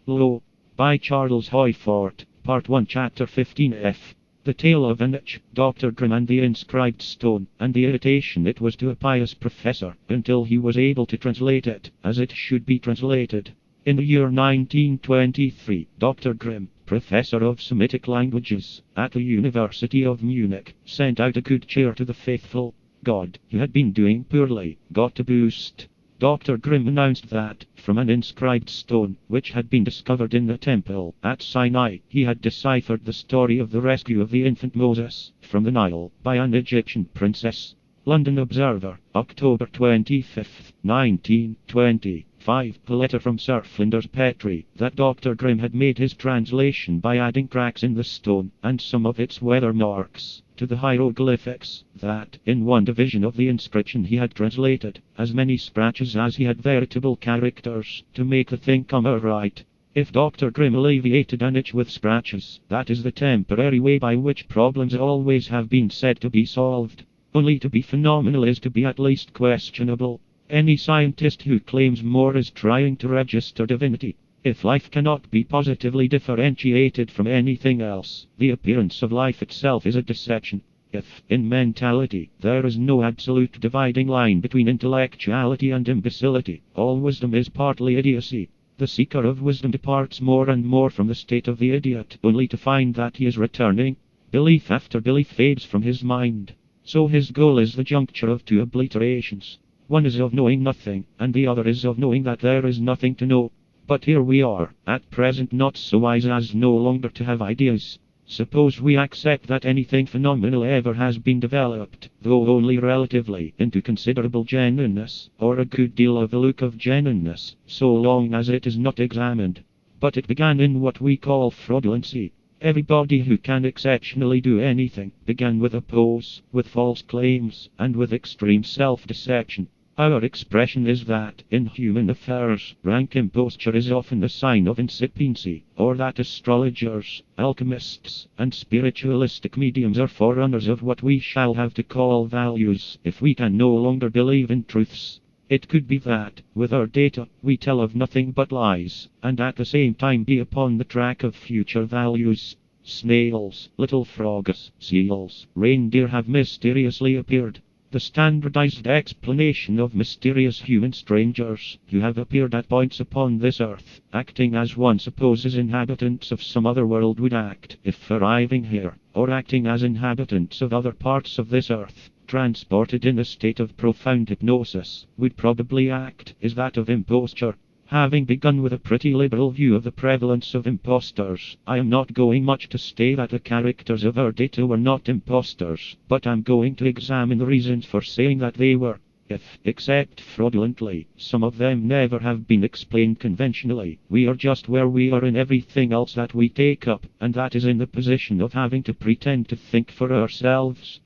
Lo, by Charles Hoyfort, Part 1, Chapter 15F. The Tale of Anich, Dr. Grimm and the Inscribed Stone, and the irritation it was to a pious professor, until he was able to translate it, as it should be translated. In the year 1923, Dr. Grimm, professor of Semitic languages, at the University of Munich, sent out a good cheer to the faithful. God, who had been doing poorly, got a boost. Dr. Grimm announced that, from an inscribed stone, which had been discovered in the temple at Sinai, he had deciphered the story of the rescue of the infant Moses from the Nile by an Egyptian princess. London Observer, October 25, 1925. A letter from Sir Flinders Petrie, that Dr. Grimm had made his translation by adding cracks in the stone, and some of its weather marks, to the hieroglyphics, that, in one division of the inscription he had translated, as many scratches as he had veritable characters, to make the thing come out right. If Dr. Grimm alleviated an itch with scratches, that is the temporary way by which problems always have been said to be solved. Only to be phenomenal is to be at least questionable. Any scientist who claims more is trying to register divinity. If life cannot be positively differentiated from anything else, the appearance of life itself is a deception. If, in mentality, there is no absolute dividing line between intellectuality and imbecility, all wisdom is partly idiocy. The seeker of wisdom departs more and more from the state of the idiot, only to find that he is returning. Belief after belief fades from his mind. So his goal is the juncture of two obliterations. One is of knowing nothing, and the other is of knowing that there is nothing to know. But here we are, at present not so wise as no longer to have ideas. Suppose we accept that anything phenomenal ever has been developed, though only relatively, into considerable genuineness, or a good deal of the look of genuineness, so long as it is not examined. But it began in what we call fraudulency. Everybody who can exceptionally do anything, began with a pose, with false claims, and with extreme self-deception. Our expression is that, in human affairs, rank imposture is often a sign of incipiency, or that astrologers, alchemists, and spiritualistic mediums are forerunners of what we shall have to call values, if we can no longer believe in truths. It could be that, with our data, we tell of nothing but lies, and at the same time be upon the track of future values. Snails, little frogs, seals, reindeer have mysteriously appeared. The standardized explanation of mysterious human strangers, who have appeared at points upon this earth, acting as one supposes inhabitants of some other world would act if arriving here, or acting as inhabitants of other parts of this earth, transported in a state of profound hypnosis, would probably act, is that of imposture. Having begun with a pretty liberal view of the prevalence of impostors, I am not going much to say that the characters of our data were not impostors, but I'm going to examine the reasons for saying that they were. If, except fraudulently, some of them never have been explained conventionally, we are just where we are in everything else that we take up, and that is in the position of having to pretend to think for ourselves.